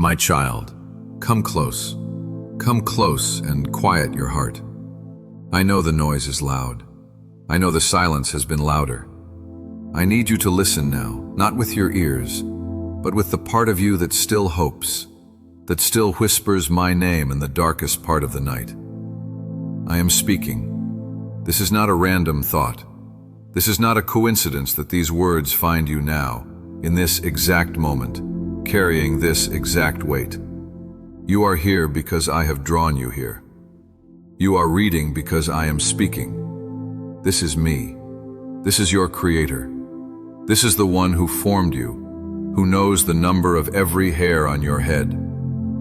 My child, come close. Come close and quiet your heart. I know the noise is loud. I know the silence has been louder. I need you to listen now, not with your ears, but with the part of you that still hopes, that still whispers my name in the darkest part of the night. I am speaking. This is not a random thought. This is not a coincidence that these words find you now, in this exact moment, carrying this exact weight. You are here because I have drawn you here. You are reading because I am speaking. This is me. This is your Creator. This is the one who formed you, who knows the number of every hair on your head,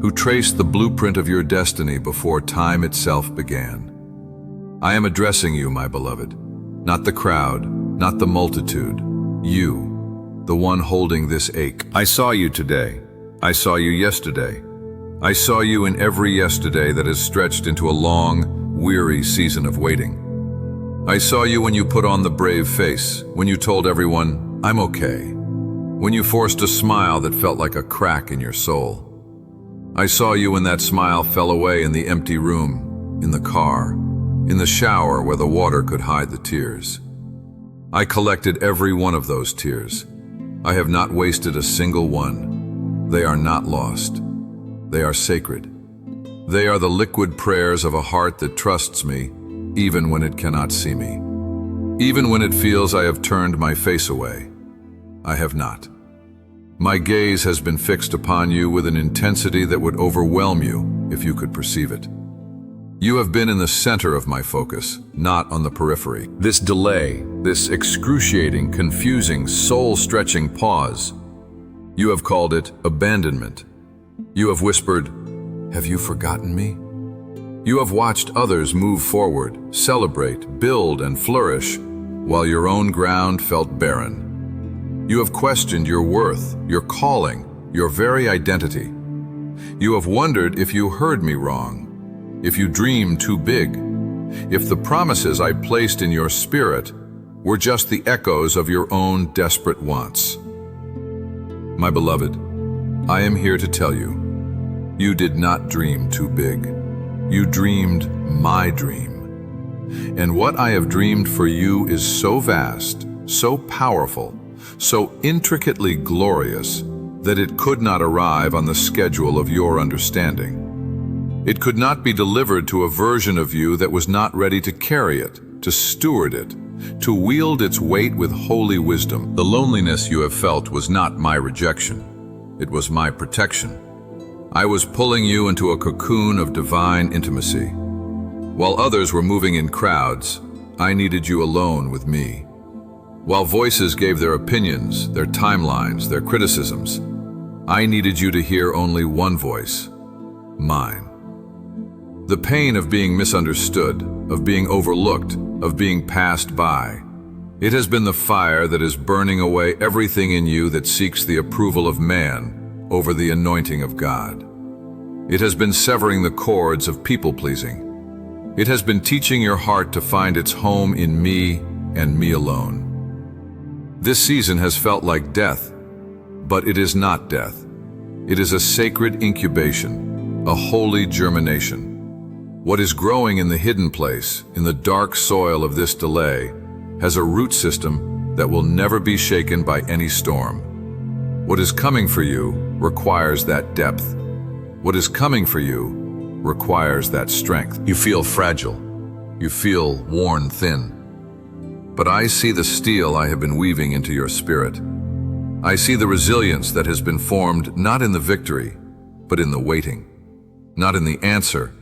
who traced the blueprint of your destiny before time itself began. I am addressing you, my beloved, not the crowd, not the multitude, you, the one holding this ache. I saw you today. I saw you yesterday. I saw you in every yesterday that has stretched into a long, weary season of waiting. I saw you when you put on the brave face, when you told everyone, I'm okay, when you forced a smile that felt like a crack in your soul. I saw you when that smile fell away in the empty room, in the car, in the shower where the water could hide the tears. I collected every one of those tears. I have not wasted a single one. They are not lost. They are sacred. They are the liquid prayers of a heart that trusts me, even when it cannot see me. Even when it feels I have turned my face away. I have not. My gaze has been fixed upon you with an intensity that would overwhelm you if you could perceive it. You have been in the center of my focus, not on the periphery. This delay, this excruciating, confusing, soul-stretching pause, you have called it abandonment. You have whispered, have you forgotten me? You have watched others move forward, celebrate, build, and flourish, while your own ground felt barren. You have questioned your worth, your calling, your very identity. You have wondered if you heard me wrong, if you dreamed too big, if the promises I placed in your spirit were just the echoes of your own desperate wants. My beloved, I am here to tell you, you did not dream too big. You dreamed my dream. And what I have dreamed for you is so vast, so powerful, so intricately glorious that it could not arrive on the schedule of your understanding. It could not be delivered to a version of you that was not ready to carry it, to steward it, to wield its weight with holy wisdom. The loneliness you have felt was not my rejection. It was my protection. I was pulling you into a cocoon of divine intimacy. While others were moving in crowds, I needed you alone with me. While voices gave their opinions, their timelines, their criticisms, I needed you to hear only one voice, mine. The pain of being misunderstood, of being overlooked, of being passed by, it has been the fire that is burning away everything in you that seeks the approval of man over the anointing of God. It has been severing the cords of people-pleasing. It has been teaching your heart to find its home in me and me alone. This season has felt like death, but it is not death. It is a sacred incubation, a holy germination. What is growing in the hidden place, in the dark soil of this delay, has a root system that will never be shaken by any storm. What is coming for you requires that depth. What is coming for you requires that strength. You feel fragile. You feel worn thin. But I see the steel I have been weaving into your spirit. I see the resilience that has been formed not in the victory, but in the waiting. Not in the answer,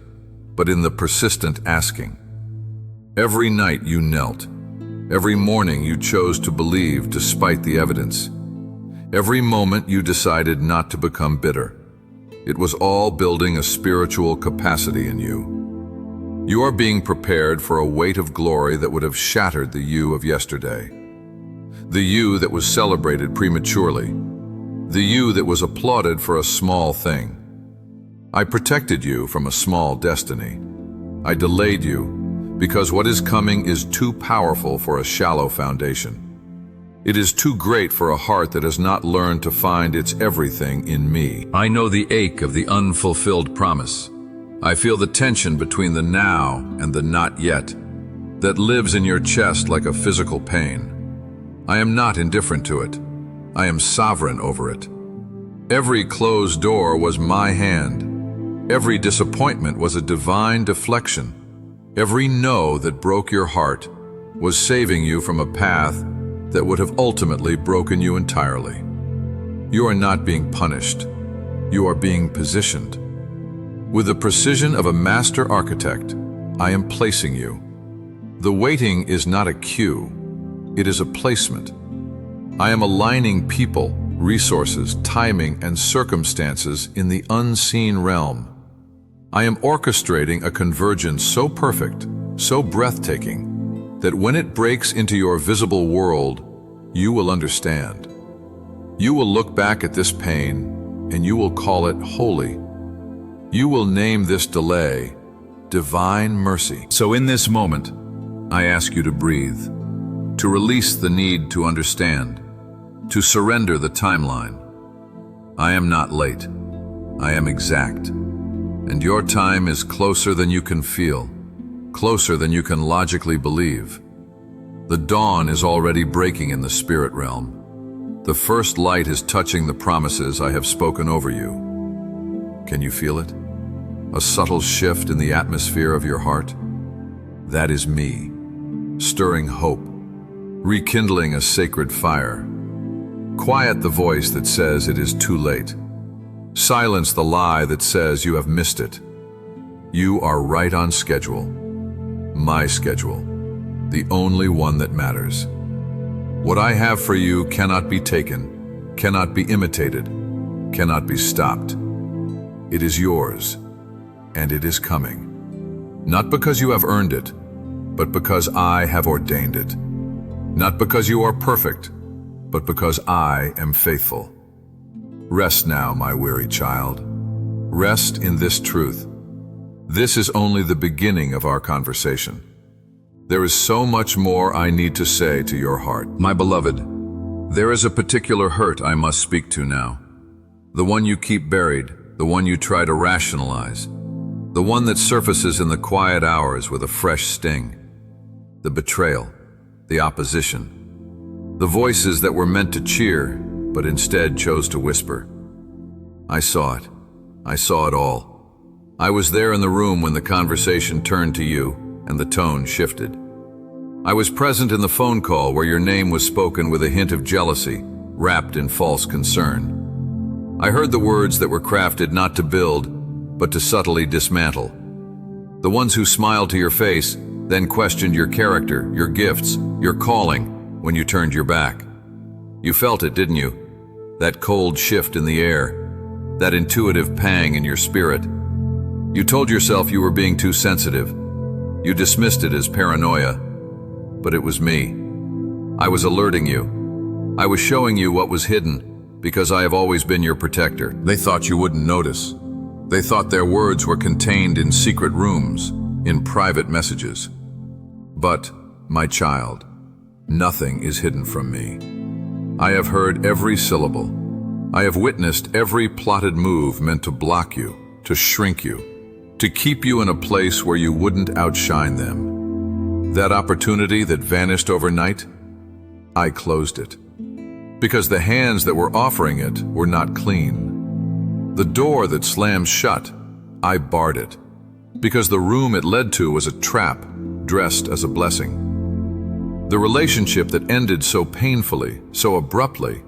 but in the persistent asking. Every night you knelt. Every morning you chose to believe despite the evidence. Every moment you decided not to become bitter. It was all building a spiritual capacity in you. You are being prepared for a weight of glory that would have shattered the you of yesterday. The you that was celebrated prematurely. The you that was applauded for a small thing. I protected you from a small destiny. I delayed you because what is coming is too powerful for a shallow foundation. It is too great for a heart that has not learned to find its everything in me. I know the ache of the unfulfilled promise. I feel the tension between the now and the not yet that lives in your chest like a physical pain. I am not indifferent to it. I am sovereign over it. Every closed door was my hand. Every disappointment was a divine deflection. Every no that broke your heart was saving you from a path that would have ultimately broken you entirely. You are not being punished. You are being positioned. With the precision of a master architect, I am placing you. The waiting is not a cue. It is a placement. I am aligning people, resources, timing, and circumstances in the unseen realm. I am orchestrating a convergence so perfect, so breathtaking, that when it breaks into your visible world, you will understand. You will look back at this pain, and you will call it holy. You will name this delay divine mercy. So in this moment, I ask you to breathe, to release the need to understand, to surrender the timeline. I am not late. I am exact. And your time is closer than you can feel, closer than you can logically believe. The dawn is already breaking in the spirit realm. The first light is touching the promises I have spoken over you. Can you feel it? A subtle shift in the atmosphere of your heart? That is me, stirring hope, rekindling a sacred fire. Quiet the voice that says it is too late. Silence the lie that says you have missed it. You are right on schedule. My schedule. The only one that matters. What I have for you cannot be taken, cannot be imitated, cannot be stopped. It is yours, and it is coming. Not because you have earned it, but because I have ordained it. Not because you are perfect, but because I am faithful. Rest now, my weary child. Rest in this truth. This is only the beginning of our conversation. There is so much more I need to say to your heart. My beloved, there is a particular hurt I must speak to now. The one you keep buried, the one you try to rationalize, the one that surfaces in the quiet hours with a fresh sting. The betrayal, the opposition, the voices that were meant to cheer, but instead chose to whisper. I saw it. I saw it all. I was there in the room when the conversation turned to you and the tone shifted. I was present in the phone call where your name was spoken with a hint of jealousy, wrapped in false concern. I heard the words that were crafted not to build, but to subtly dismantle. The ones who smiled to your face, then questioned your character, your gifts, your calling when you turned your back. You felt it, didn't you? That cold shift in the air, that intuitive pang in your spirit. You told yourself you were being too sensitive. You dismissed it as paranoia, but it was me. I was alerting you. I was showing you what was hidden because I have always been your protector. They thought you wouldn't notice. They thought their words were contained in secret rooms, in private messages. But, my child, nothing is hidden from me. I have heard every syllable. I have witnessed every plotted move meant to block you, to shrink you, to keep you in a place where you wouldn't outshine them. That opportunity that vanished overnight, I closed it. Because the hands that were offering it were not clean. The door that slammed shut, I barred it. Because the room it led to was a trap, dressed as a blessing. The relationship that ended so painfully, so abruptly,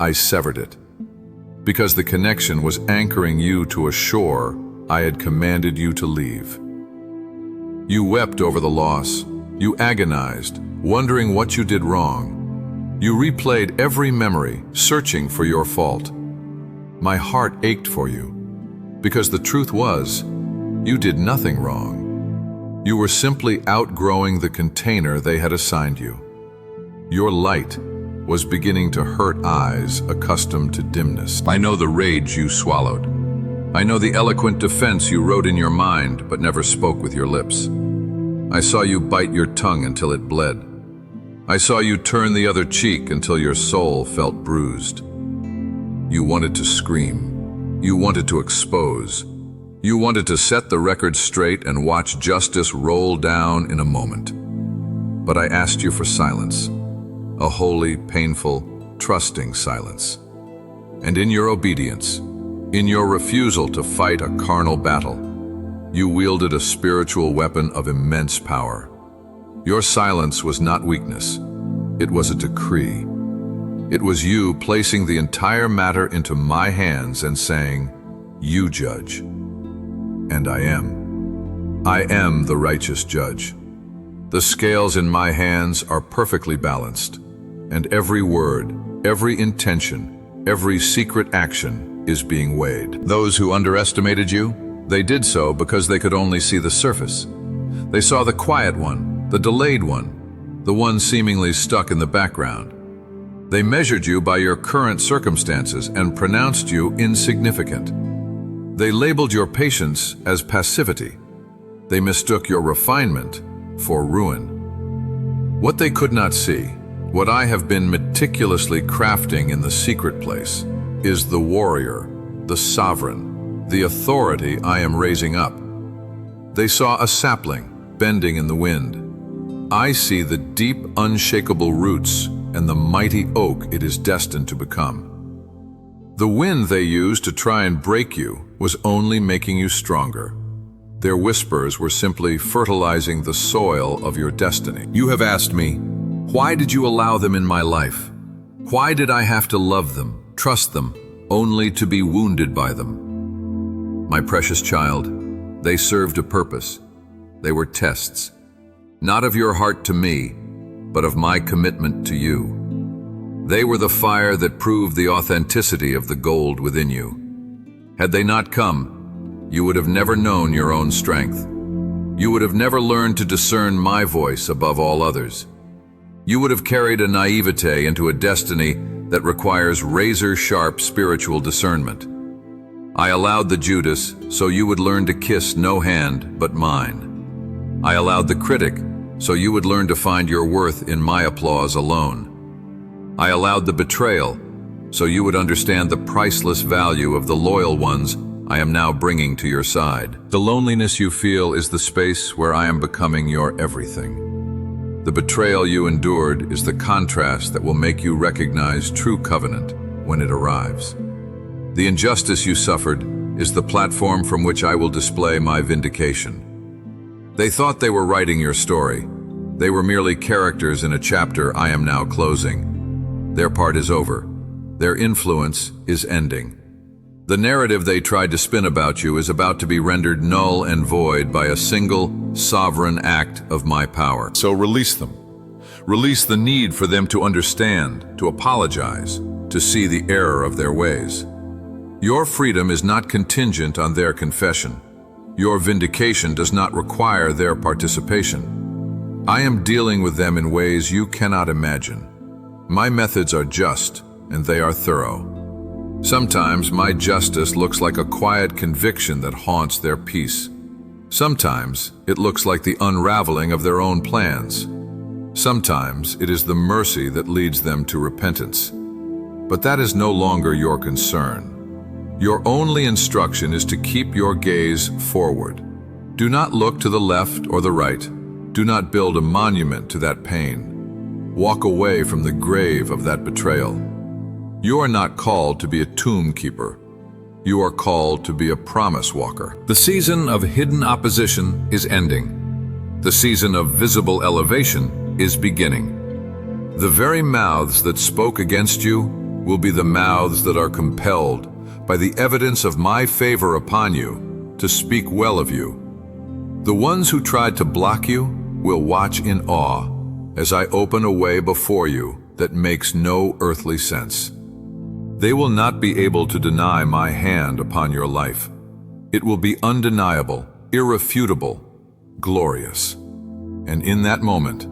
I severed it. Because the connection was anchoring you to a shore I had commanded you to leave. You wept over the loss. You agonized, wondering what you did wrong. You replayed every memory, searching for your fault. My heart ached for you, because the truth was, you did nothing wrong. You were simply outgrowing the container they had assigned you. Your light was beginning to hurt eyes accustomed to dimness. I know the rage you swallowed. I know the eloquent defense you wrote in your mind but never spoke with your lips. I saw you bite your tongue until it bled. I saw you turn the other cheek until your soul felt bruised. You wanted to scream. You wanted to expose. You wanted to set the record straight and watch justice roll down in a moment. But I asked you for silence, a holy, painful, trusting silence. And in your obedience, in your refusal to fight a carnal battle, you wielded a spiritual weapon of immense power. Your silence was not weakness. It was a decree. It was you placing the entire matter into my hands and saying, "You judge." And I am. I am the righteous judge. The scales in my hands are perfectly balanced, and every word, every intention, every secret action is being weighed. Those who underestimated you, they did so because they could only see the surface. They saw the quiet one, the delayed one, the one seemingly stuck in the background. They measured you by your current circumstances and pronounced you insignificant. They labeled your patience as passivity. They mistook your refinement for ruin. What they could not see, what I have been meticulously crafting in the secret place, is the warrior, the sovereign, the authority I am raising up. They saw a sapling bending in the wind. I see the deep, unshakable roots and the mighty oak it is destined to become. The wind they used to try and break you was only making you stronger. Their whispers were simply fertilizing the soil of your destiny. You have asked me, why did you allow them in my life? Why did I have to love them, trust them, only to be wounded by them? My precious child, they served a purpose. They were tests, not of your heart to me, but of my commitment to you. They were the fire that proved the authenticity of the gold within you. Had they not come, you would have never known your own strength. You would have never learned to discern my voice above all others. You would have carried a naivete into a destiny that requires razor-sharp spiritual discernment. I allowed the Judas so you would learn to kiss no hand but mine. I allowed the critic so you would learn to find your worth in my applause alone. I allowed the betrayal so you would understand the priceless value of the loyal ones I am now bringing to your side. The loneliness you feel is the space where I am becoming your everything. The betrayal you endured is the contrast that will make you recognize true covenant when it arrives. The injustice you suffered is the platform from which I will display my vindication. They thought they were writing your story. They were merely characters in a chapter I am now closing. Their part is over. Their influence is ending. The narrative they tried to spin about you is about to be rendered null and void by a single, sovereign act of my power. So release them. Release the need for them to understand, to apologize, to see the error of their ways. Your freedom is not contingent on their confession. Your vindication does not require their participation. I am dealing with them in ways you cannot imagine. My methods are just, and they are thorough. Sometimes my justice looks like a quiet conviction that haunts their peace. Sometimes it looks like the unraveling of their own plans. Sometimes it is the mercy that leads them to repentance. But that is no longer your concern. Your only instruction is to keep your gaze forward. Do not look to the left or the right. Do not build a monument to that pain. Walk away from the grave of that betrayal. You are not called to be a tomb keeper. You are called to be a promise walker. The season of hidden opposition is ending. The season of visible elevation is beginning. The very mouths that spoke against you will be the mouths that are compelled by the evidence of my favor upon you to speak well of you. The ones who tried to block you will watch in awe as I open a way before you that makes no earthly sense. They will not be able to deny my hand upon your life. It will be undeniable, irrefutable, glorious. And in that moment,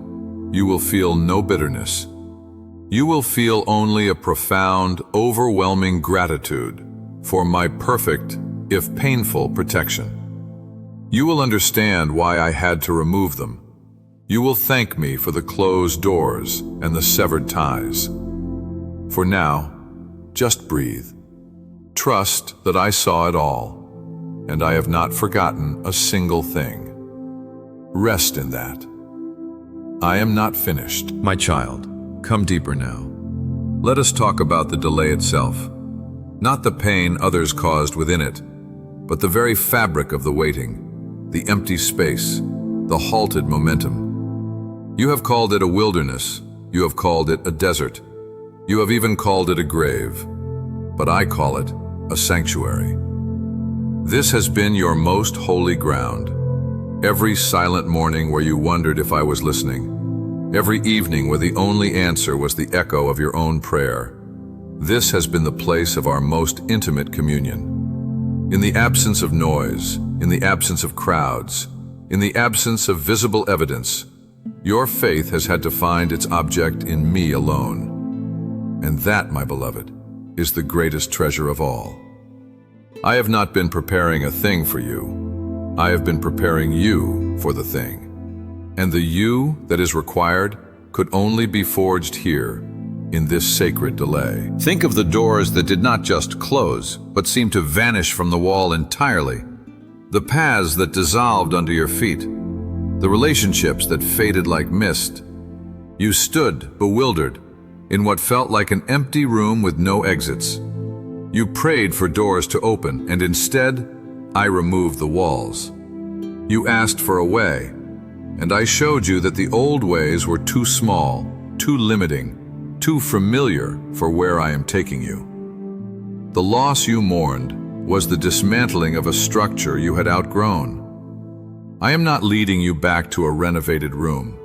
you will feel no bitterness. You will feel only a profound, overwhelming gratitude for my perfect, if painful, protection. You will understand why I had to remove them. You will thank me for the closed doors and the severed ties. For now, just breathe. Trust that I saw it all, and I have not forgotten a single thing. Rest in that. I am not finished. My child, come deeper now. Let us talk about the delay itself. Not the pain others caused within it, but the very fabric of the waiting, the empty space, the halted momentum. You have called it a wilderness. You have called it a desert. You have even called it a grave. But I call it a sanctuary. This has been your most holy ground. Every silent morning where you wondered if I was listening. Every evening where the only answer was the echo of your own prayer. This has been the place of our most intimate communion. In the absence of noise, in the absence of crowds, in the absence of visible evidence, your faith has had to find its object in me alone. And that, my beloved, is the greatest treasure of all. I have not been preparing a thing for you. I have been preparing you for the thing. And the you that is required could only be forged here, in this sacred delay. Think of the doors that did not just close, but seemed to vanish from the wall entirely. The paths that dissolved under your feet. The relationships that faded like mist. You stood, bewildered, in what felt like an empty room with no exits. You prayed for doors to open, and instead, I removed the walls. You asked for a way, and I showed you that the old ways were too small, too limiting, too familiar for where I am taking you. The loss you mourned was the dismantling of a structure you had outgrown. I am not leading you back to a renovated room.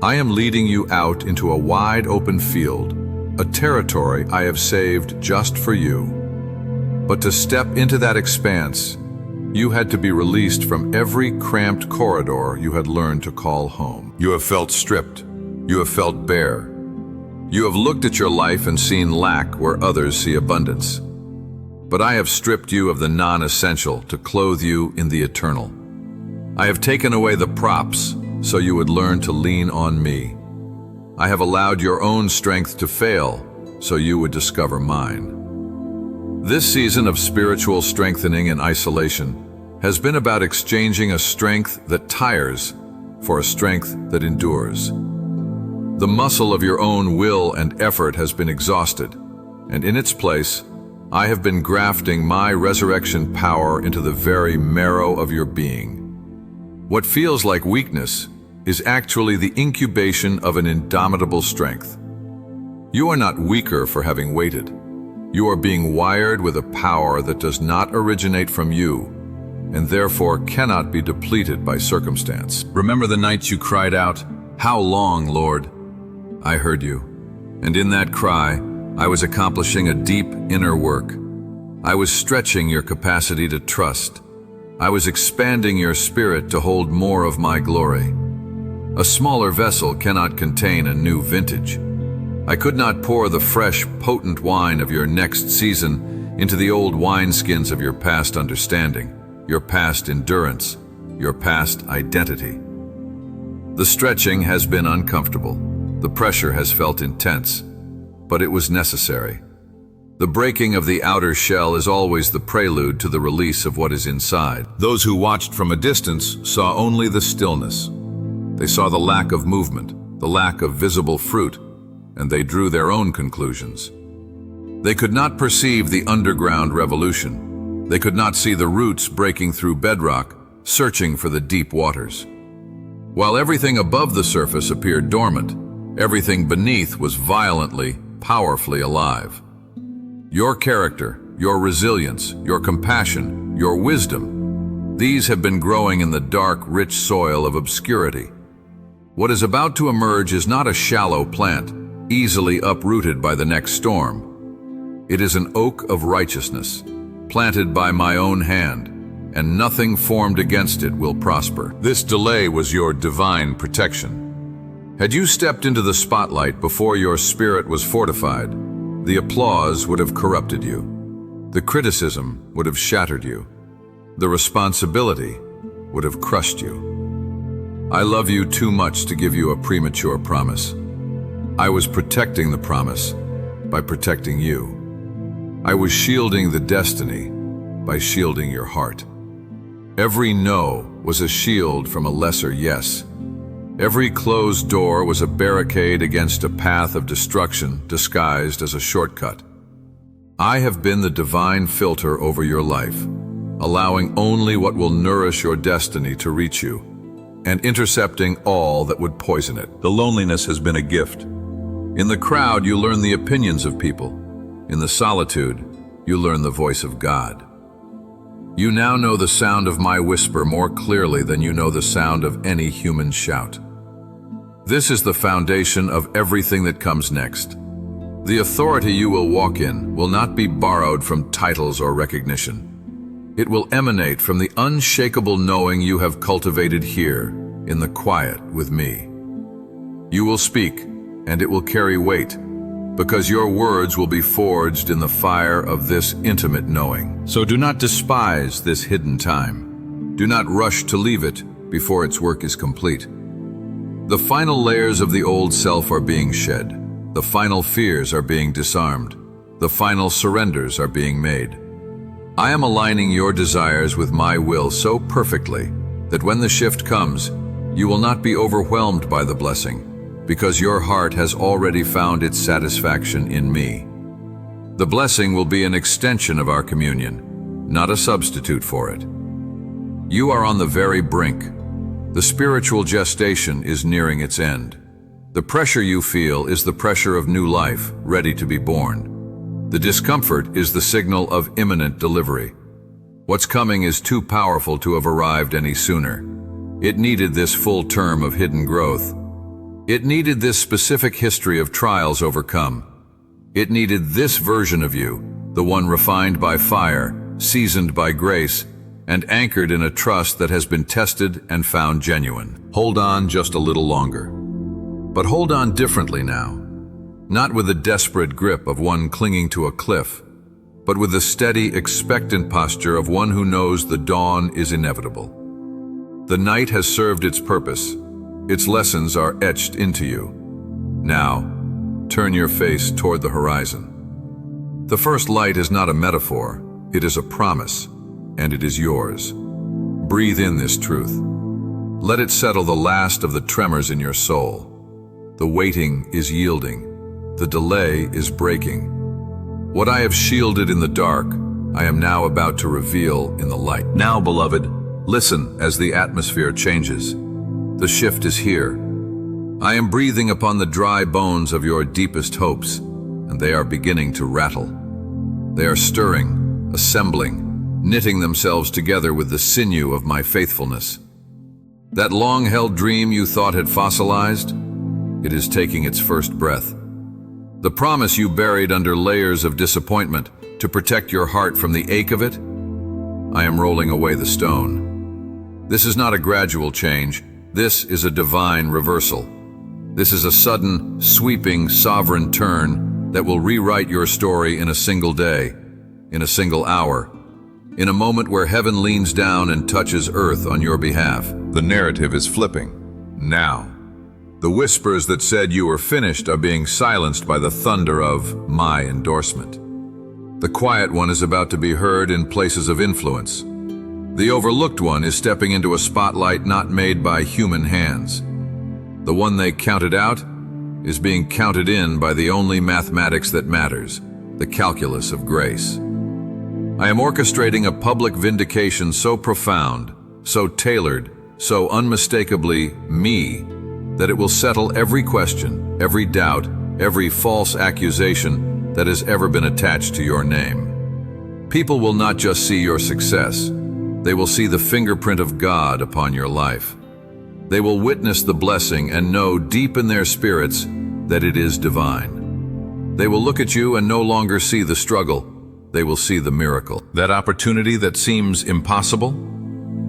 I am leading you out into a wide open field, a territory I have saved just for you. But to step into that expanse, you had to be released from every cramped corridor you had learned to call home. You have felt stripped. You have felt bare. You have looked at your life and seen lack where others see abundance. But I have stripped you of the non-essential to clothe you in the eternal. I have taken away the props so you would learn to lean on me. I have allowed your own strength to fail so you would discover mine. This season of spiritual strengthening and isolation has been about exchanging a strength that tires for a strength that endures. The muscle of your own will and effort has been exhausted, and in its place, I have been grafting my resurrection power into the very marrow of your being. What feels like weakness is actually the incubation of an indomitable strength. You are not weaker for having waited. You are being wired with a power that does not originate from you, and therefore cannot be depleted by circumstance. Remember the nights you cried out, "How long, Lord?" I heard you, and in that cry, I was accomplishing a deep inner work. I was stretching your capacity to trust. I was expanding your spirit to hold more of my glory. A smaller vessel cannot contain a new vintage. I could not pour the fresh, potent wine of your next season into the old wineskins of your past understanding, your past endurance, your past identity. The stretching has been uncomfortable. The pressure has felt intense, but it was necessary. The breaking of the outer shell is always the prelude to the release of what is inside. Those who watched from a distance saw only the stillness. They saw the lack of movement, the lack of visible fruit, and they drew their own conclusions. They could not perceive the underground revolution. They could not see the roots breaking through bedrock, searching for the deep waters. While everything above the surface appeared dormant, everything beneath was violently, powerfully alive. Your character, your resilience, your compassion, your wisdom, these have been growing in the dark, rich soil of obscurity. What is about to emerge is not a shallow plant, easily uprooted by the next storm. It is an oak of righteousness, planted by my own hand, and nothing formed against it will prosper. This delay was your divine protection. Had you stepped into the spotlight before your spirit was fortified, the applause would have corrupted you. The criticism would have shattered you. The responsibility would have crushed you. I love you too much to give you a premature promise. I was protecting the promise by protecting you. I was shielding the destiny by shielding your heart. Every no was a shield from a lesser yes. Every closed door was a barricade against a path of destruction disguised as a shortcut. I have been the divine filter over your life, allowing only what will nourish your destiny to reach you, and intercepting all that would poison it. The loneliness has been a gift. In the crowd, you learn the opinions of people. In the solitude, you learn the voice of God. You now know the sound of my whisper more clearly than you know the sound of any human shout. This is the foundation of everything that comes next. The authority you will walk in will not be borrowed from titles or recognition. It will emanate from the unshakable knowing you have cultivated here, in the quiet with me. You will speak, and it will carry weight, because your words will be forged in the fire of this intimate knowing. So do not despise this hidden time. Do not rush to leave it before its work is complete. The final layers of the old self are being shed. The final fears are being disarmed. The final surrenders are being made. I am aligning your desires with my will so perfectly that when the shift comes, you will not be overwhelmed by the blessing, because your heart has already found its satisfaction in me. The blessing will be an extension of our communion, not a substitute for it. You are on the very brink. The spiritual gestation is nearing its end. The pressure you feel is the pressure of new life, ready to be born. The discomfort is the signal of imminent delivery. What's coming is too powerful to have arrived any sooner. It needed this full term of hidden growth. It needed this specific history of trials overcome. It needed this version of you, the one refined by fire, seasoned by grace, and anchored in a trust that has been tested and found genuine. Hold on just a little longer. But hold on differently now. Not with the desperate grip of one clinging to a cliff, but with the steady, expectant posture of one who knows the dawn is inevitable. The night has served its purpose. Its lessons are etched into you. Now, turn your face toward the horizon. The first light is not a metaphor, it is a promise, and it is yours. Breathe in this truth. Let it settle the last of the tremors in your soul. The waiting is yielding. The delay is breaking. What I have shielded in the dark, I am now about to reveal in the light. Now, beloved, listen as the atmosphere changes. The shift is here. I am breathing upon the dry bones of your deepest hopes, and they are beginning to rattle. They are stirring, assembling, knitting themselves together with the sinew of my faithfulness. That long-held dream you thought had fossilized, it is taking its first breath. The promise you buried under layers of disappointment to protect your heart from the ache of it, I am rolling away the stone. This is not a gradual change. This is a divine reversal. This is a sudden, sweeping, sovereign turn that will rewrite your story in a single day, in a single hour, in a moment where heaven leans down and touches earth on your behalf. The narrative is flipping. Now. The whispers that said you were finished are being silenced by the thunder of my endorsement. The quiet one is about to be heard in places of influence. The overlooked one is stepping into a spotlight not made by human hands. The one they counted out is being counted in by the only mathematics that matters, the calculus of grace. I am orchestrating a public vindication so profound, so tailored, so unmistakably me, that it will settle every question, every doubt, every false accusation that has ever been attached to your name. People will not just see your success, they will see the fingerprint of God upon your life. They will witness the blessing and know deep in their spirits that it is divine. They will look at you and no longer see the struggle, they will see the miracle. That opportunity that seems impossible,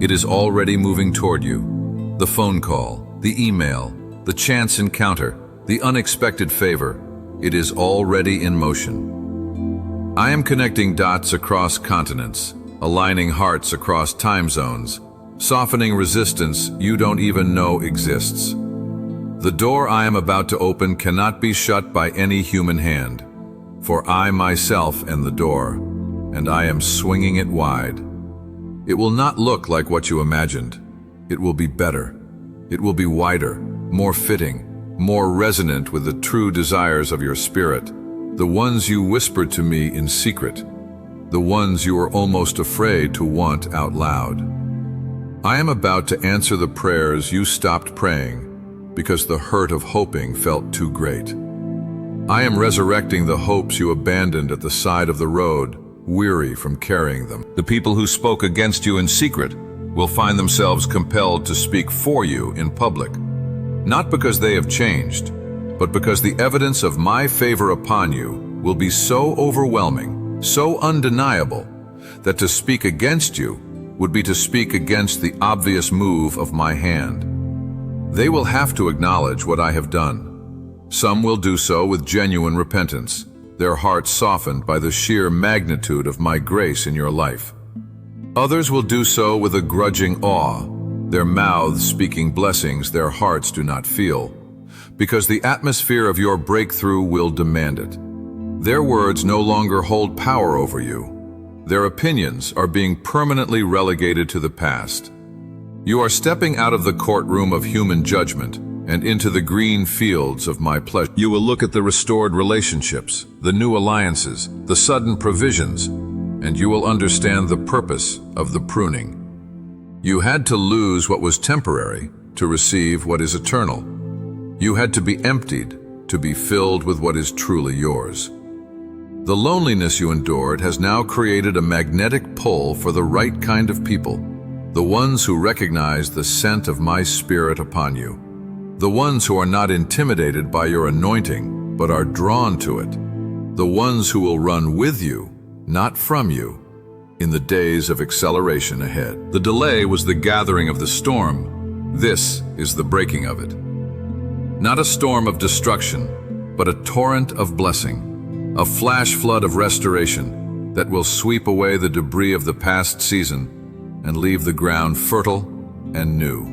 it is already moving toward you. The phone call, the email, the chance encounter, the unexpected favor, it is already in motion. I am connecting dots across continents, aligning hearts across time zones, softening resistance you don't even know exists. The door I am about to open cannot be shut by any human hand, for I myself am the door, and I am swinging it wide. It will not look like what you imagined. It will be better. It will be wider, more fitting, more resonant with the true desires of your spirit, the ones you whispered to me in secret, the ones you were almost afraid to want out loud. I am about to answer the prayers you stopped praying because the hurt of hoping felt too great. I am resurrecting the hopes you abandoned at the side of the road, weary from carrying them. The people who spoke against you in secret will find themselves compelled to speak for you in public, not because they have changed, but because the evidence of my favor upon you will be so overwhelming, so undeniable, that to speak against you would be to speak against the obvious move of my hand. They will have to acknowledge what I have done. Some will do so with genuine repentance, their hearts softened by the sheer magnitude of my grace in your life. Others will do so with a grudging awe, their mouths speaking blessings their hearts do not feel, because the atmosphere of your breakthrough will demand it. Their words no longer hold power over you. Their opinions are being permanently relegated to the past. You are stepping out of the courtroom of human judgment and into the green fields of my pleasure. You will look at the restored relationships, the new alliances, the sudden provisions, and you will understand the purpose of the pruning. You had to lose what was temporary to receive what is eternal. You had to be emptied to be filled with what is truly yours. The loneliness you endured has now created a magnetic pull for the right kind of people, the ones who recognize the scent of my spirit upon you, the ones who are not intimidated by your anointing, but are drawn to it, the ones who will run with you, not from you, in the days of acceleration ahead. The delay was the gathering of the storm. This is the breaking of it. Not a storm of destruction, but a torrent of blessing, a flash flood of restoration that will sweep away the debris of the past season and leave the ground fertile and new.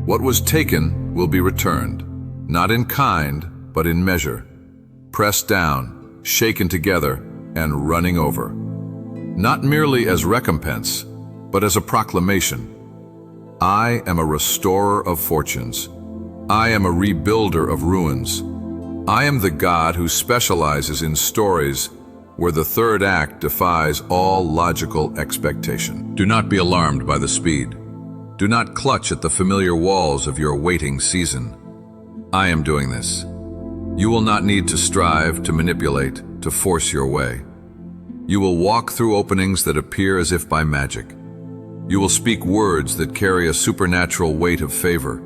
What was taken will be returned, not in kind, but in measure, pressed down, shaken together, and running over. Not merely as recompense, but as a proclamation. I am a restorer of fortunes. I am a rebuilder of ruins. I am the God who specializes in stories where the third act defies all logical expectation. Do not be alarmed by the speed. Do not clutch at the familiar walls of your waiting season. I am doing this. You will not need to strive, to manipulate, to force your way. You will walk through openings that appear as if by magic. You will speak words that carry a supernatural weight of favor.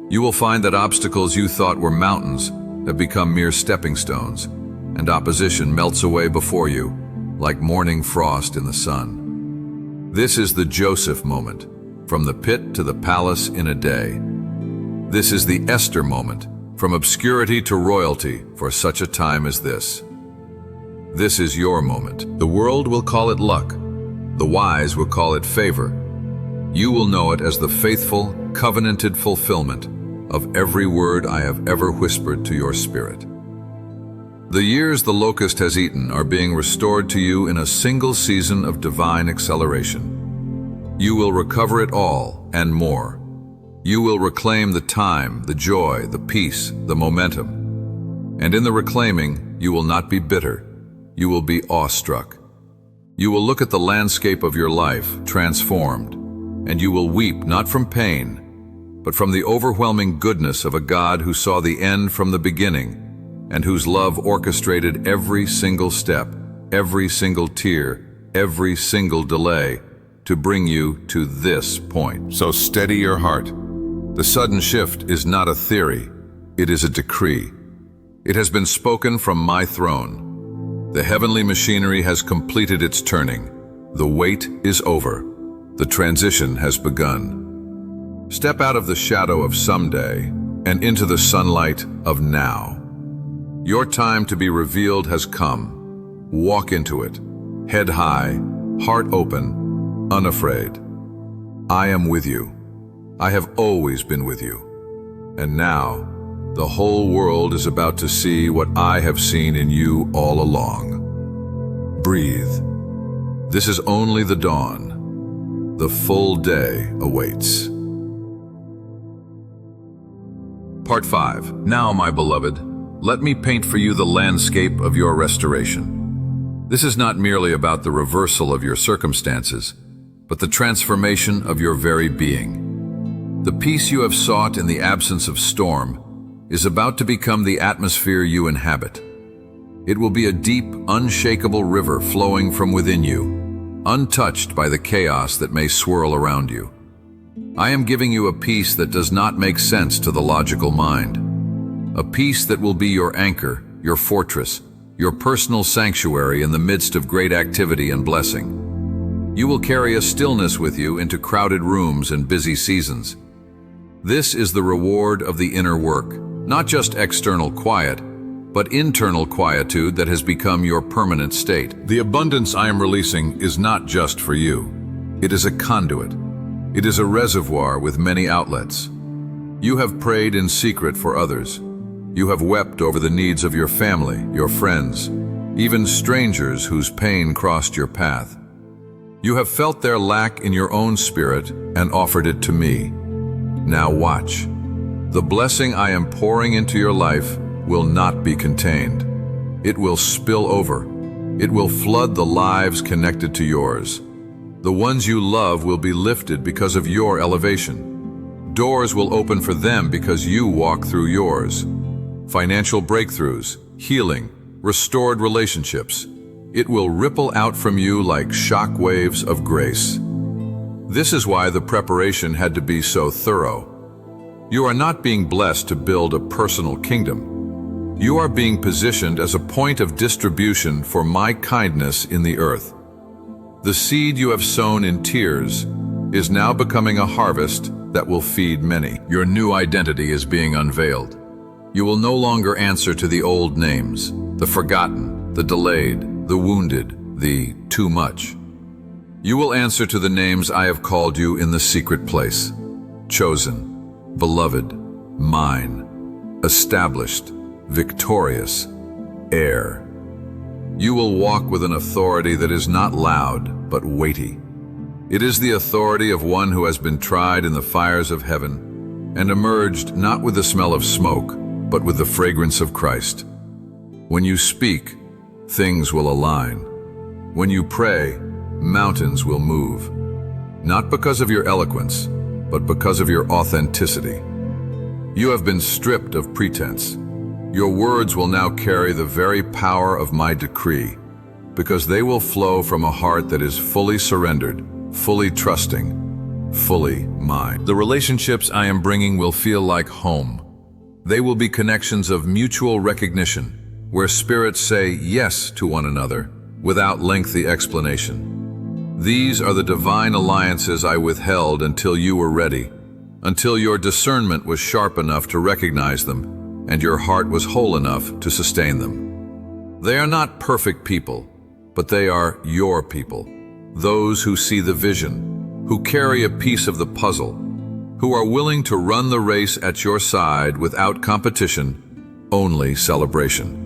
You will find that obstacles you thought were mountains have become mere stepping stones, and opposition melts away before you like morning frost in the sun. This is the Joseph moment, from the pit to the palace in a day. This is the Esther moment, from obscurity to royalty for such a time as this. This is your moment. The world will call it luck. The wise will call it favor. You will know it as the faithful, covenanted fulfillment of every word I have ever whispered to your spirit. The years the locust has eaten are being restored to you in a single season of divine acceleration. You will recover it all and more. You will reclaim the time, the joy, the peace, the momentum. And in the reclaiming, you will not be bitter. You will be awestruck. You will look at the landscape of your life transformed, and you will weep not from pain, but from the overwhelming goodness of a God who saw the end from the beginning and whose love orchestrated every single step, every single tear, every single delay to bring you to this point. So steady your heart. The sudden shift is not a theory, it is a decree. It has been spoken from my throne. The heavenly machinery has completed its turning. The wait is over. The transition has begun. Step out of the shadow of someday and into the sunlight of now. Your time to be revealed has come. Walk into it, head high, heart open, unafraid. I am with you. I have always been with you. And now, the whole world is about to see what I have seen in you all along. Breathe. This is only the dawn. The full day awaits. Part 5. Now, my beloved, let me paint for you the landscape of your restoration. This is not merely about the reversal of your circumstances, but the transformation of your very being. The peace you have sought in the absence of storm is about to become the atmosphere you inhabit. It will be a deep, unshakable river flowing from within you, untouched by the chaos that may swirl around you. I am giving you a peace that does not make sense to the logical mind. A peace that will be your anchor, your fortress, your personal sanctuary in the midst of great activity and blessing. You will carry a stillness with you into crowded rooms and busy seasons. This is the reward of the inner work, not just external quiet, but internal quietude that has become your permanent state. The abundance I am releasing is not just for you. It is a conduit. It is a reservoir with many outlets. You have prayed in secret for others. You have wept over the needs of your family, your friends, even strangers whose pain crossed your path. You have felt their lack in your own spirit and offered it to me. Now watch. The blessing I am pouring into your life will not be contained. It will spill over. It will flood the lives connected to yours. The ones you love will be lifted because of your elevation. Doors will open for them because you walk through yours. Financial breakthroughs, healing, restored relationships. It will ripple out from you like shock waves of grace. This is why the preparation had to be so thorough. You are not being blessed to build a personal kingdom. You are being positioned as a point of distribution for my kindness in the earth. The seed you have sown in tears is now becoming a harvest that will feed many. Your new identity is being unveiled. You will no longer answer to the old names, the forgotten, the delayed, the wounded, the too much. You will answer to the names I have called you in the secret place: chosen, beloved, mine, established, victorious, heir. You will walk with an authority that is not loud, but weighty. It is the authority of one who has been tried in the fires of heaven and emerged not with the smell of smoke, but with the fragrance of Christ. When you speak, things will align. When you pray, mountains will move. Not because of your eloquence, but because of your authenticity. You have been stripped of pretense. Your words will now carry the very power of my decree, because they will flow from a heart that is fully surrendered, fully trusting, fully mine. The relationships I am bringing will feel like home. They will be connections of mutual recognition, where spirits say yes to one another without lengthy explanation. These are the divine alliances I withheld until you were ready, until your discernment was sharp enough to recognize them and your heart was whole enough to sustain them. They are not perfect people, but they are your people, those who see the vision, who carry a piece of the puzzle, who are willing to run the race at your side without competition, only celebration.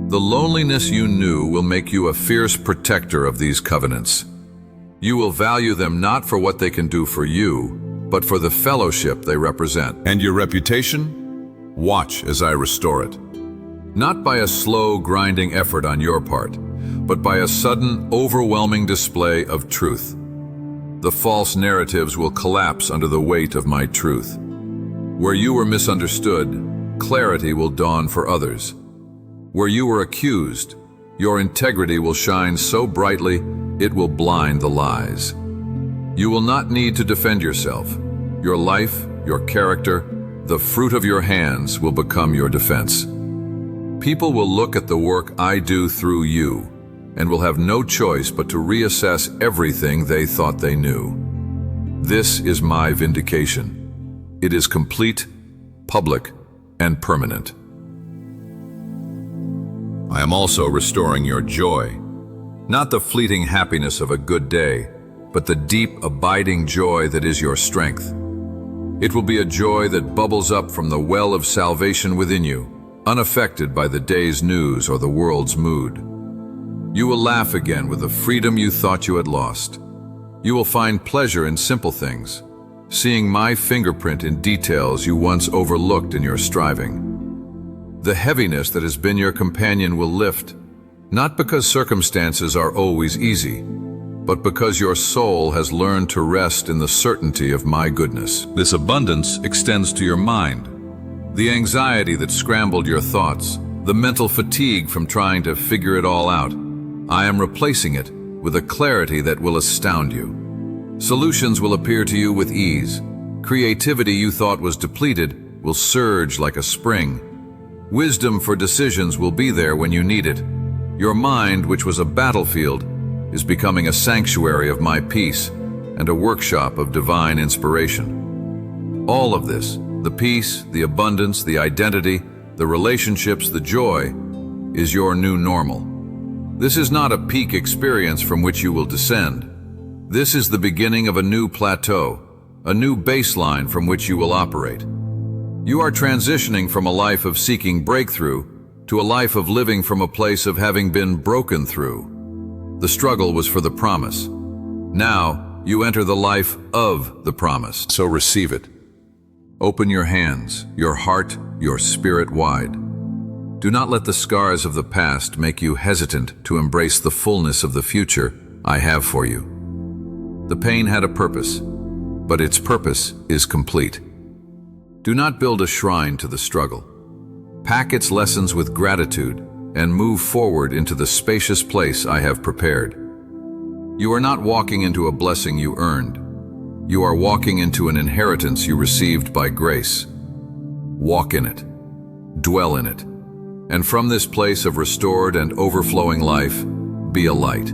The loneliness you knew will make you a fierce protector of these covenants. You will value them not for what they can do for you, but for the fellowship they represent. And your reputation? Watch as I restore it. Not by a slow, grinding effort on your part, but by a sudden, overwhelming display of truth. The false narratives will collapse under the weight of my truth. Where you were misunderstood, clarity will dawn for others. Where you were accused, your integrity will shine so brightly it will blind the lies. You will not need to defend yourself. Your life, your character, the fruit of your hands will become your defense. People will look at the work I do through you and will have no choice but to reassess everything they thought they knew. This is my vindication. It is complete, public, and permanent. I am also restoring your joy, not the fleeting happiness of a good day, but the deep, abiding joy that is your strength. It will be a joy that bubbles up from the well of salvation within you, unaffected by the day's news or the world's mood. You will laugh again with the freedom you thought you had lost. You will find pleasure in simple things, seeing my fingerprint in details you once overlooked in your striving. The heaviness that has been your companion will lift, not because circumstances are always easy, but because your soul has learned to rest in the certainty of my goodness. This abundance extends to your mind. The anxiety that scrambled your thoughts, the mental fatigue from trying to figure it all out, I am replacing it with a clarity that will astound you. Solutions will appear to you with ease. Creativity you thought was depleted will surge like a spring. Wisdom for decisions will be there when you need it. Your mind, which was a battlefield, is becoming a sanctuary of my peace and a workshop of divine inspiration. All of this, the peace, the abundance, the identity, the relationships, the joy, is your new normal. This is not a peak experience from which you will descend. This is the beginning of a new plateau, a new baseline from which you will operate. You are transitioning from a life of seeking breakthrough to a life of living from a place of having been broken through. The struggle was for the promise. Now, you enter the life of the promise, so receive it. Open your hands, your heart, your spirit wide. Do not let the scars of the past make you hesitant to embrace the fullness of the future I have for you. The pain had a purpose, but its purpose is complete. Do not build a shrine to the struggle. Pack its lessons with gratitude and move forward into the spacious place I have prepared. You are not walking into a blessing you earned. You are walking into an inheritance you received by grace. Walk in it. Dwell in it. And from this place of restored and overflowing life, be a light.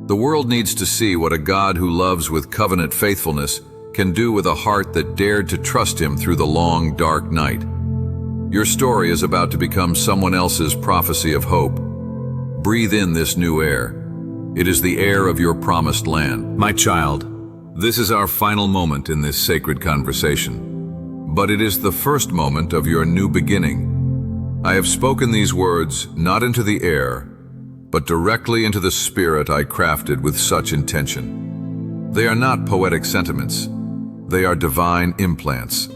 The world needs to see what a God who loves with covenant faithfulness can do with a heart that dared to trust Him through the long, dark night. Your story is about to become someone else's prophecy of hope. Breathe in this new air. It is the air of your promised land. My child, this is our final moment in this sacred conversation, but it is the first moment of your new beginning. I have spoken these words not into the air, but directly into the spirit I crafted with such intention. They are not poetic sentiments. They are divine implants.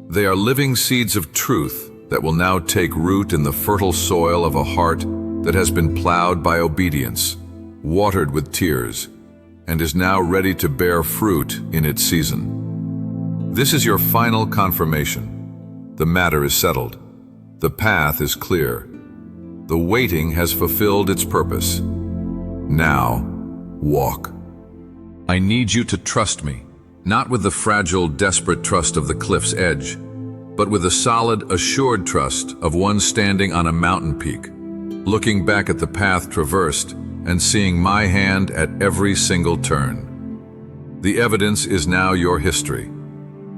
They are living seeds of truth that will now take root in the fertile soil of a heart that has been plowed by obedience, watered with tears, and is now ready to bear fruit in its season. This is your final confirmation. The matter is settled. The path is clear. The waiting has fulfilled its purpose. Now, walk. I need you to trust me, not with the fragile, desperate trust of the cliff's edge, but with the solid, assured trust of one standing on a mountain peak, looking back at the path traversed and seeing my hand at every single turn. The evidence is now your history.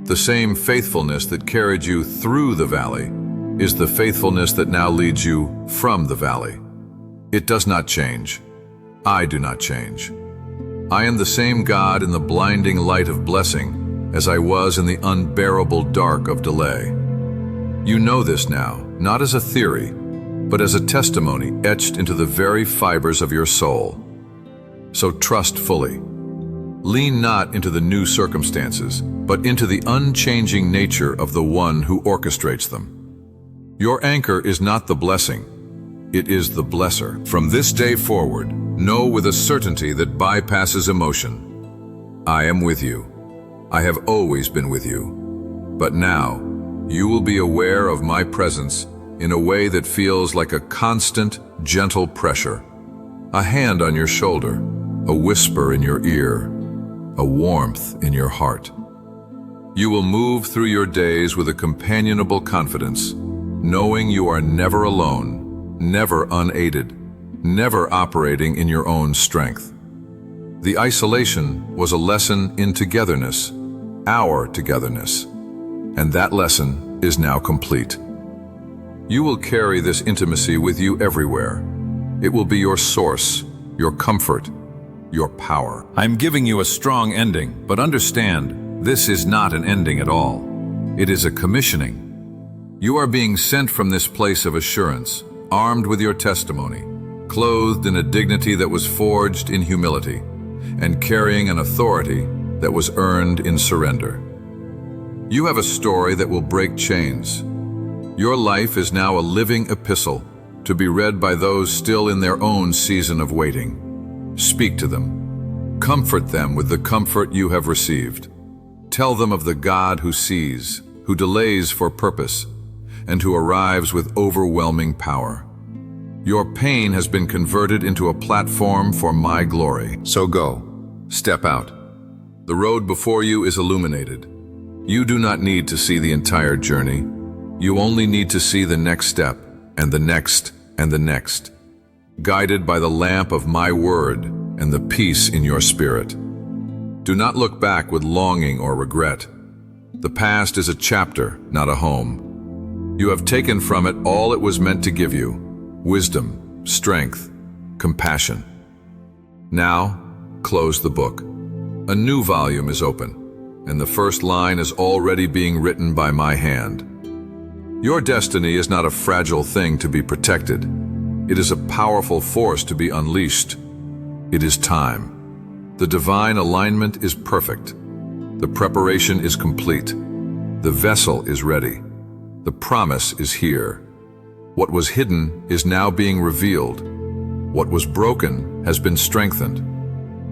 The same faithfulness that carried you through the valley is the faithfulness that now leads you from the valley. It does not change. I do not change. I am the same God in the blinding light of blessing as I was in the unbearable dark of delay. You know this now, not as a theory, but as a testimony etched into the very fibers of your soul. So trust fully. Lean not into the new circumstances, but into the unchanging nature of the one who orchestrates them. Your anchor is not the blessing, it is the blesser. From this day forward, know with a certainty that bypasses emotion. I am with you. I have always been with you. But now, you will be aware of my presence in a way that feels like a constant, gentle pressure. A hand on your shoulder, a whisper in your ear, a warmth in your heart. You will move through your days with a companionable confidence, knowing you are never alone, never unaided, never operating in your own strength. The isolation was a lesson in togetherness, our togetherness, and that lesson is now complete. You will carry this intimacy with you everywhere. It will be your source, your comfort, your power. I'm giving you a strong ending, but understand, this is not an ending at all. It is a commissioning. You are being sent from this place of assurance, armed with your testimony, clothed in a dignity that was forged in humility, and carrying an authority that was earned in surrender. You have a story that will break chains. Your life is now a living epistle to be read by those still in their own season of waiting. Speak to them. Comfort them with the comfort you have received. Tell them of the God who sees, who delays for purpose, and who arrives with overwhelming power. Your pain has been converted into a platform for my glory. So go. Step out. The road before you is illuminated. You do not need to see the entire journey. You only need to see the next step, and the next, and the next, guided by the lamp of my word and the peace in your spirit. Do not look back with longing or regret. The past is a chapter, not a home. You have taken from it all it was meant to give you: wisdom, strength, compassion. Now, close the book. A new volume is open, and the first line is already being written by my hand. Your destiny is not a fragile thing to be protected. It is a powerful force to be unleashed. It is time. The divine alignment is perfect. The preparation is complete. The vessel is ready. The promise is here. What was hidden is now being revealed. What was broken has been strengthened.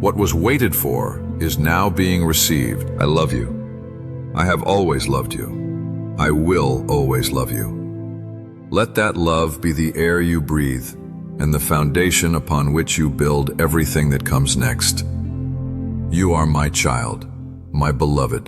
What was waited for is now being received. I love you. I have always loved you. I will always love you. Let that love be the air you breathe and the foundation upon which you build everything that comes next. You are my child, my beloved.